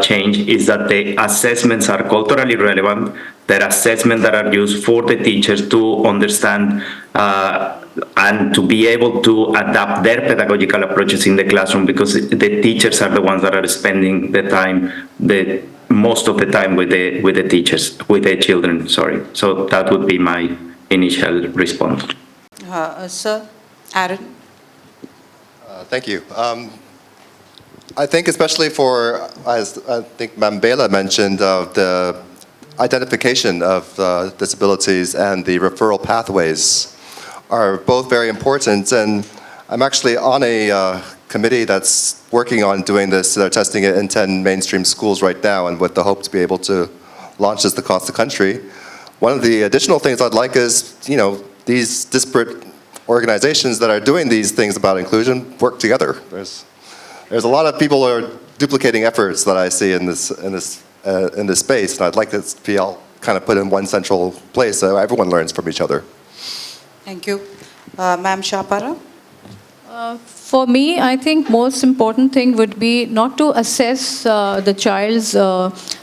change, is that the assessments are culturally relevant. They're assessments that are used for the teachers to understand and to be able to adapt their pedagogical approaches in the classroom, because the teachers are the ones that are spending the time, most of the time with the children. Sorry. So that would be my initial response. Sir, Aaron? Thank you. I think especially for, as I think Ma'am Bela mentioned, the identification of disabilities and the referral pathways are both very important. And I'm actually on a committee that's working on doing this. They're testing it in 10 mainstream schools right now, and with the hope to be able to launch this across the country. One of the additional things I'd like is, these disparate organizations that are doing these things about inclusion work together. There's a lot of people who are duplicating efforts that I see in this space, and I'd like this to be all kind of put in one central place so everyone learns from each other. Thank you. Ma'am Shapara? For me, I think most important thing would be not to assess the child's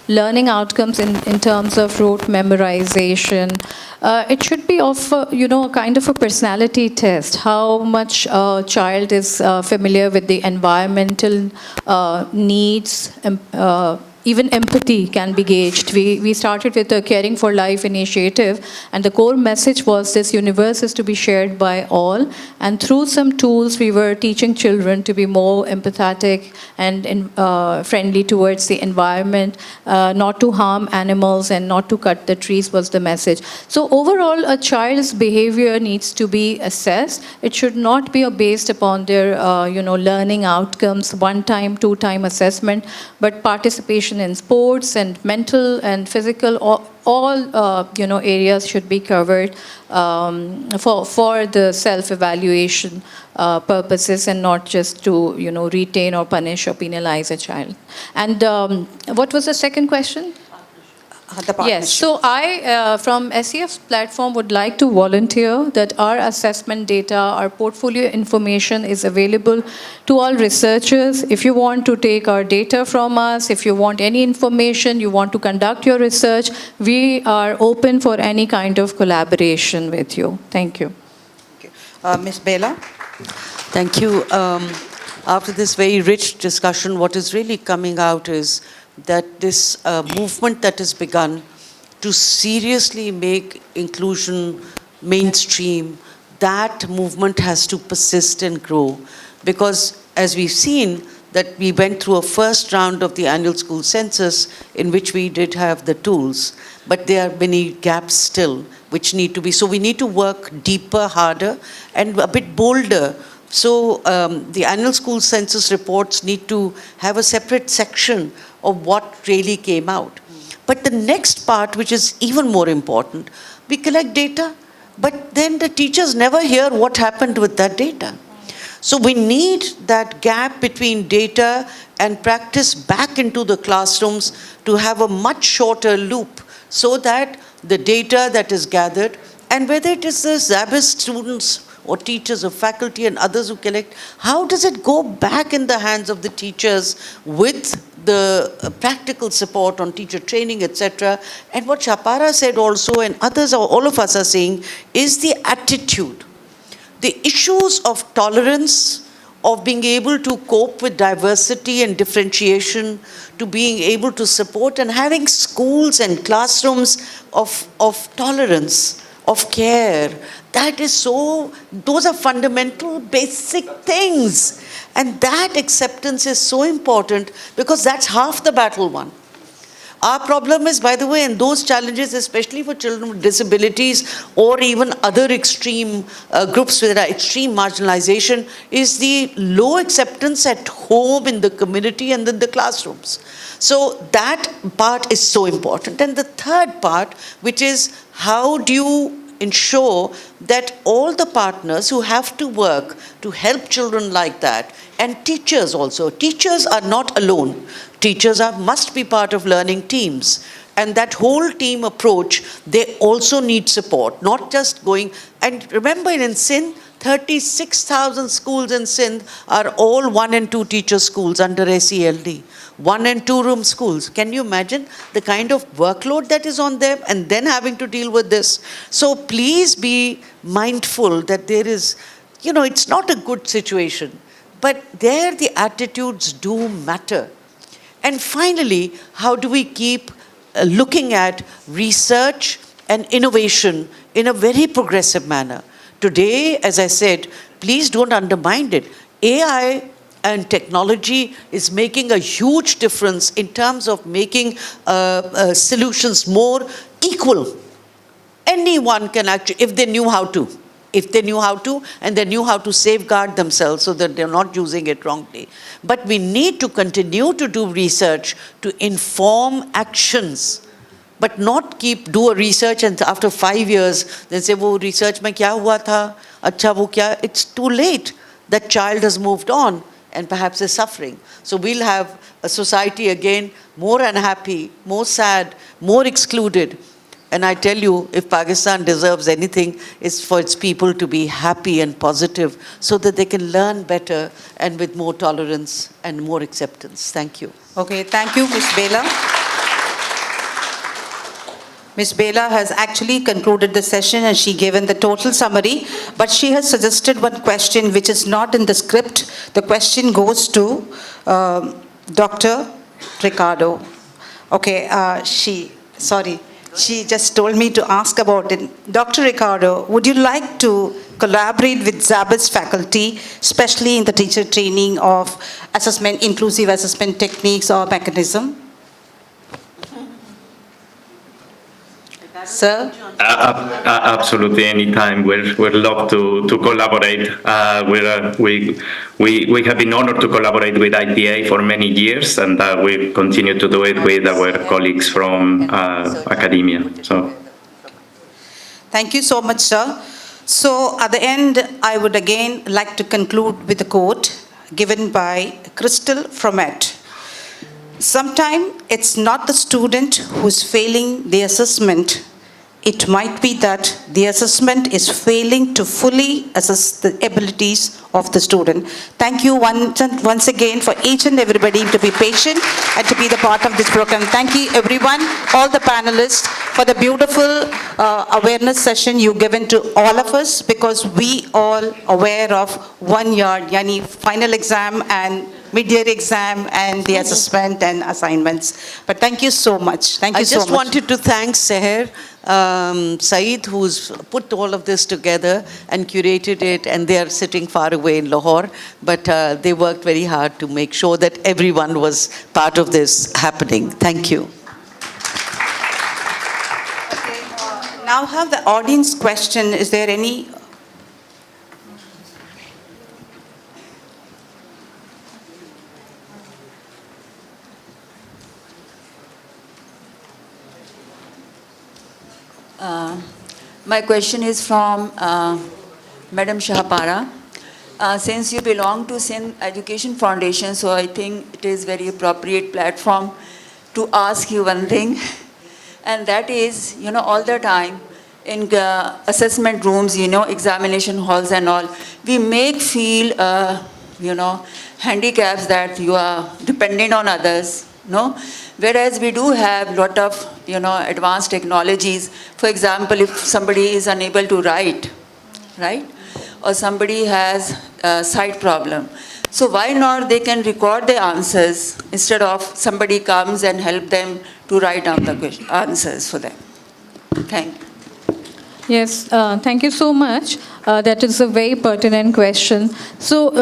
learning outcomes in terms of rote memorization. It should be of, a kind of a personality test, how much a child is familiar with the environmental needs, even empathy can be gauged. We started with a Caring for Life initiative, and the core message was this universe is to be shared by all. And through some tools, we were teaching children to be more empathetic and friendly towards the environment, not to harm animals and not to cut the trees was the message. So overall, a child's behavior needs to be assessed. It should not be based upon their, learning outcomes, one-time, two-time assessment, but participation in sports and mental and physical, all areas should be covered for the self-evaluation purposes, and not just to retain or punish or penalize a child. And what was the second question? Yes, so I, from SEF's platform, would like to volunteer that our assessment data, our portfolio information is available to all researchers. If you want to take our data from us, if you want any information, you want to conduct your research, we are open for any kind of collaboration with you. Thank you. Okay. Ms. Bela? Thank you. After this very rich discussion, what is really coming out is that this movement that has begun to seriously make inclusion mainstream, that movement has to persist and grow. Because as we've seen, that we went through a first round of the annual school census in which we did have the tools, but there are many gaps still which need to be, so we need to work deeper, harder, and a bit bolder. So the annual school census reports need to have a separate section of what really came out. But the next part, which is even more important, we collect data, but then the teachers never hear what happened with that data. So we need that gap between data and practice back into the classrooms to have a much shorter loop, so that the data that is gathered, and whether it is the SZABIST students or teachers or faculty and others who collect, how does it go back in the hands of the teachers with the practical support on teacher training, etc. And what Chapara said also, and others, all of us are saying, is the attitude. The issues of tolerance, of being able to cope with diversity and differentiation, to being able to support and having schools and classrooms of tolerance, of care. That is so, those are fundamental, basic things. And that acceptance is so important, because that's half the battle won. Our problem is, by the way, and those challenges, especially for children with disabilities or even other extreme groups with extreme marginalization, is the low acceptance at home, in the community, and in the classrooms. So that part is so important. And the third part, which is how do you ensure that all the partners who have to work to help children like that, and teachers also. Teachers are not alone. Teachers must be part of learning teams. And that whole team approach, they also need support, not just going. And remember, in Sindh, 36,000 schools in Sindh are all 1 and 2 teacher schools under SELD. 1 and 2 room schools. Can you imagine the kind of workload that is on them, and then having to deal with this? So please be mindful that there is, it's not a good situation, but there the attitudes do matter. And finally, how do we keep looking at research and innovation in a very progressive manner? Today, as I said, please don't undermine it. AI and technology is making a huge difference in terms of making solutions more equal. Anyone can actually, if they knew how to. If they knew how to, and they knew how to safeguard themselves so that they're not using it wrongly. But we need to continue to do research to inform actions, but not do a research and after 5 years, then say, wo research mein kya hua tha? Acha wo kya? It's too late. That child has moved on and perhaps is suffering. So we'll have a society again more unhappy, more sad, more excluded. And I tell you, if Pakistan deserves anything, it's for its people to be happy and positive so that they can learn better and with more tolerance and more acceptance. Thank you. Okay, thank you, Ms. Bela. Ms. Bela has actually concluded the session and she given the total summary, but she has suggested one question which is not in the script. The question goes to Dr. Ricardo. Okay, she just told me to ask about it. Dr. Ricardo, would you like to collaborate with SZABIST faculty, especially in the teacher training of assessment, inclusive assessment techniques or mechanism? Sir? Absolutely, anytime. We'd love to collaborate. We have been honored to collaborate with ITA for many years, and we continue to do it with our colleagues from academia. So, thank you so much, sir. So at the end, I would again like to conclude with a quote given by 𝗏𝗏𝗏𝗏. Sometimes it's not the student who's failing the assessment. It might be that the assessment is failing to fully assess the abilities of the student. Thank you once again for each and everybody to be patient and to be the part of this program. Thank you everyone, all the panelists, for the beautiful awareness session you've given to all of us, because we all aware of 1 year, yani final exam and mid-year exam and the assessment and assignments. But thank you so much. Thank you so much. I just wanted to thank Saeed, who's put all of this together and curated it, and they are sitting far away in Lahore, but they worked very hard to make sure that everyone was part of this happening. Thank you. Now have the audience question. Is there any? My question is from Madam Shahpara. Since you belong to Sindh Education Foundation, so I think it is very appropriate platform to ask you one thing, and that is, all the time in assessment rooms, examination halls and all, we make feel, handicaps that you are dependent on others, no? Whereas we do have lot of, advanced technologies. For example, if somebody is unable to write, right? Or somebody has a sight problem. So why not they can record the answers instead of somebody comes and help them to write down the answers for them. Thank you. Yes, thank you so much. That is a very pertinent question. So,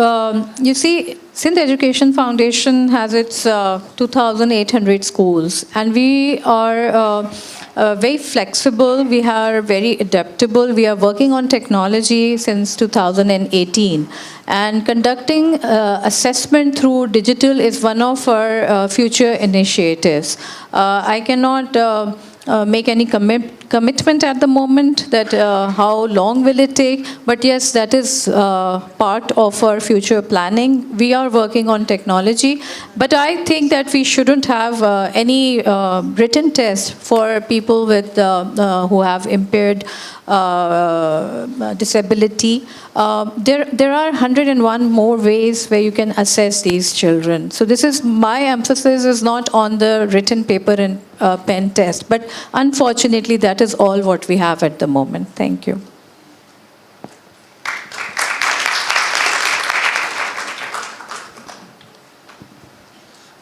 you see, Sindh Education Foundation has its 2,800 schools, and we are very flexible, we are very adaptable, we are working on technology since 2018. And conducting assessment through digital is one of our future initiatives. I cannot make any commitment at the moment that how long will it take, but yes, that is part of our future planning. We are working on technology, but I think that we shouldn't have any written test for people with who have impaired disability. There are 101 more ways where you can assess these children. So this is, my emphasis is not on the written paper and pen test, but unfortunately that is all what we have at the moment. Thank you.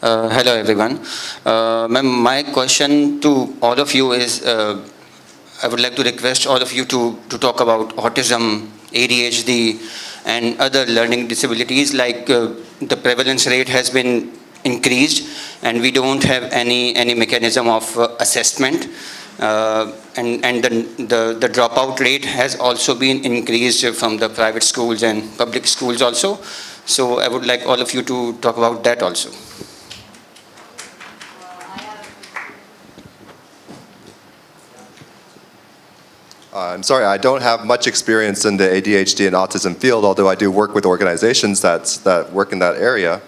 Hello everyone. Ma'am, my question to all of you is, I would like to request all of you to talk about autism, ADHD, and other learning disabilities. Like the prevalence rate has been increased, and we don't have any mechanism of assessment. And the dropout rate has also been increased from the private schools and public schools also. So I would like all of you to talk about that also. I'm sorry, I don't have much experience in the ADHD and autism field, although I do work with organizations that work in that area.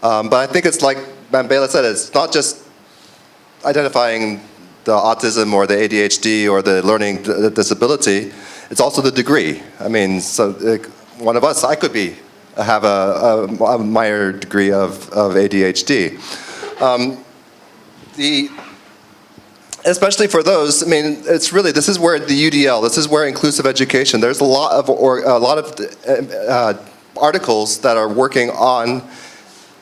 But I think it's like Ma'am Bela said, it's not just identifying the autism or the ADHD or the learning disability, it's also the degree. I mean, so one of us, I could have a minor degree of ADHD. Especially for those, I mean, it's really, this is where the UDL, this is where inclusive education, there's a lot of articles that are working on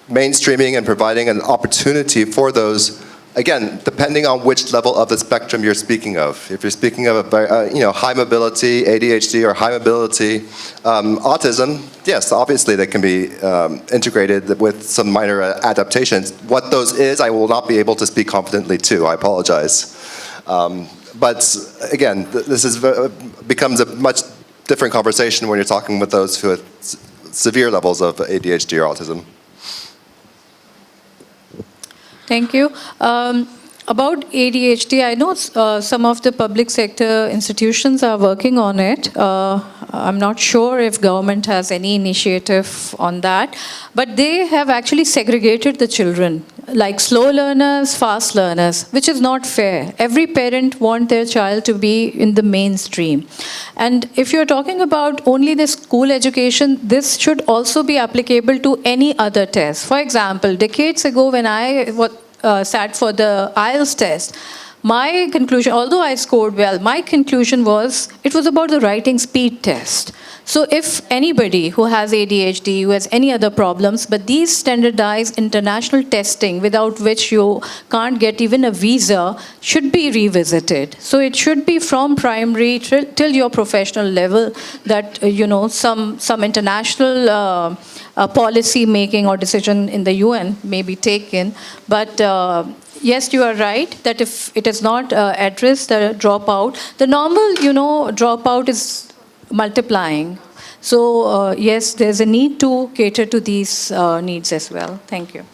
mainstreaming and providing an opportunity for those, again, depending on which level of the spectrum you're speaking of. If you're speaking of high mobility, ADHD, or high mobility autism, yes, obviously they can be integrated with some minor adaptations. What those is, I will not be able to speak confidently to, I apologize. But again, this becomes a much different conversation when you're talking with those who have severe levels of ADHD or autism. Thank you. About ADHD, I know some of the public sector institutions are working on it. I'm not sure if government has any initiative on that, but they have actually segregated the children, like slow learners, fast learners, which is not fair. Every parent wants their child to be in the mainstream. And if you're talking about only the school education, this should also be applicable to any other test. For example, decades ago when I sat for the IELTS test, My conclusion, although I scored well, my conclusion was it was about the writing speed test. So if anybody who has ADHD, who has any other problems, but these standardized international testing without which you can't get even a visa should be revisited. So it should be from primary till your professional level that, some international policy making or decision in the UN may be taken. But yes, you are right that if it is not addressed, the dropout, the normal, dropout is multiplying. So yes, there's a need to cater to these needs as well. Thank you.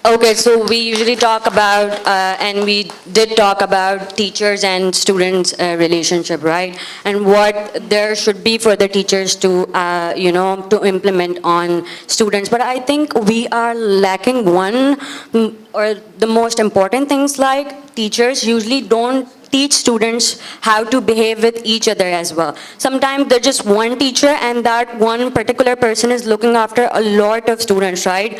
Okay, so we usually talk about, and we did talk about teachers and students' relationship, right? And what there should be for the teachers to, to implement on students. But I think we are lacking one, or the most important things, like teachers usually don't teach students how to behave with each other as well. Sometimes there's just one teacher and that one particular person is looking after a lot of students, right?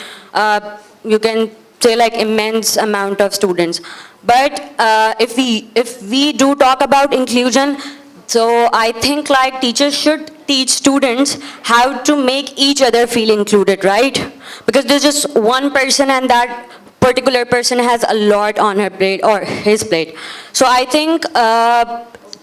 You can say like immense amount of students. But if we do talk about inclusion, so I think like teachers should teach students how to make each other feel included, right? Because there's just one person and that particular person has a lot on her plate or his plate. So I think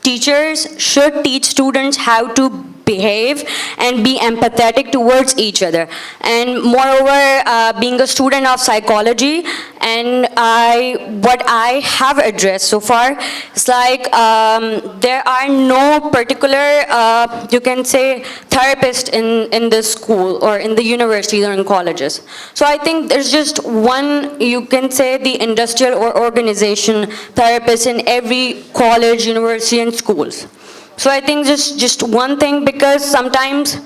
teachers should teach students how to behave and be empathetic towards each other. And moreover, being a student of psychology, and what I have addressed so far is like there are no particular, you can say, therapist in this school or in the universities or in colleges. So I think there's just one, you can say, the industrial or organization therapist in every college, university, and schools. So I think just one thing, because sometimes,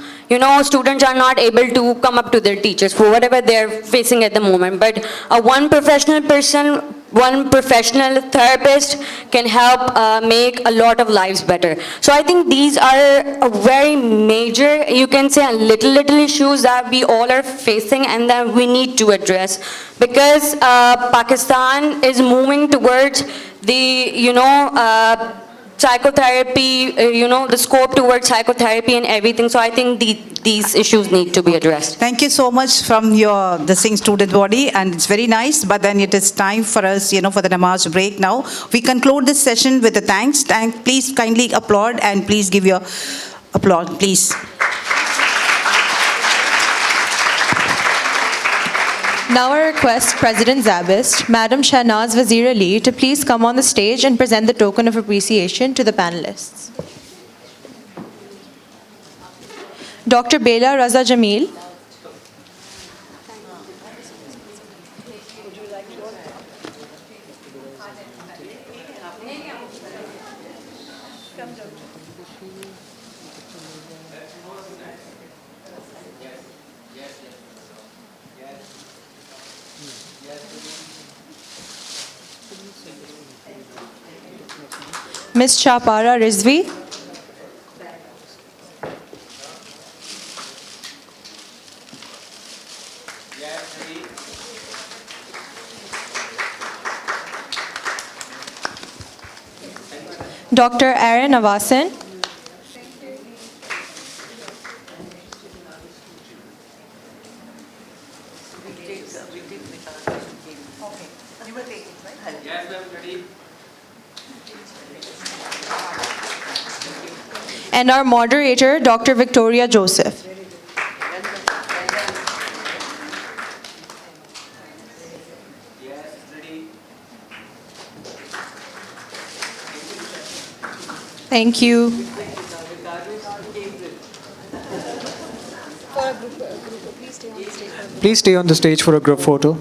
students are not able to come up to their teachers for whatever they're facing at the moment. But one professional person, one professional therapist can help make a lot of lives better. So I think these are a very major, you can say, little issues that we all are facing and that we need to address. Because Pakistan is moving towards the, psychotherapy, the scope towards psychotherapy and everything. So I think these issues need to be addressed. Thank you so much from the Singh student body, and it's very nice, but then it is time for us, for the namaz break now. We conclude this session with a thanks. Please kindly applaud and please give your applause, please. Now I request President ZABIST, Madam Shahnaz Wazir Ali, to please come on the stage and present the token of appreciation to the panelists. Dr. Bela Raza Jamil. Ms. Chapara Rizvi. Dr. Aaron Avasan. And our moderator, Dr. Victoria Joseph. Thank you. Please stay on the stage for a group photo.